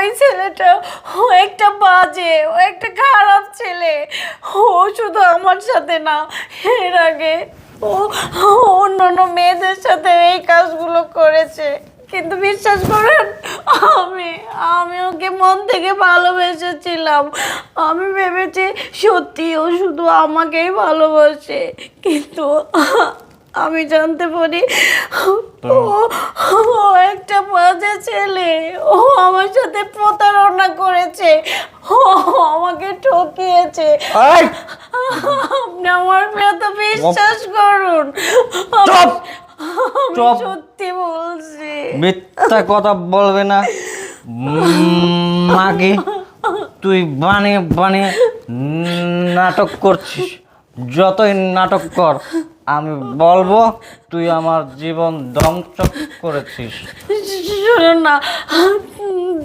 ওই ছেলেটা ও একটা বাজে, ও একটা খারাপ ছেলে। ও শুধু আমার সাথে না, এর আগে ও অন্যান্য মেয়েদের সাথে এই কাজগুলো করেছে। কিন্তু বিশ্বাস করেন, আমি আমি ওকে মন থেকে ভালোবেসেছিলাম। আমি ভেবেছি সত্যি ও শুধু আমাকেই ভালোবাসে, কিন্তু আমি জানতে পারি ও ও একটা বাজে ছেলে। ও আমার সাথে প্রতারণা করেছে, ও আমাকে ঠকিয়েছে। আপনি আমার কথা বিশ্বাস করুন, চুপ! আমি চুপ! সত্যি বলছি। মিথ্যা কথা বলবে না। মাকে তুই বানিয়ে বানিয়ে নাটক করছিস। যতই নাটক কর, আমি বলবো তুই আমার জীবন ধ্বংস করেছিস। শুনুন না,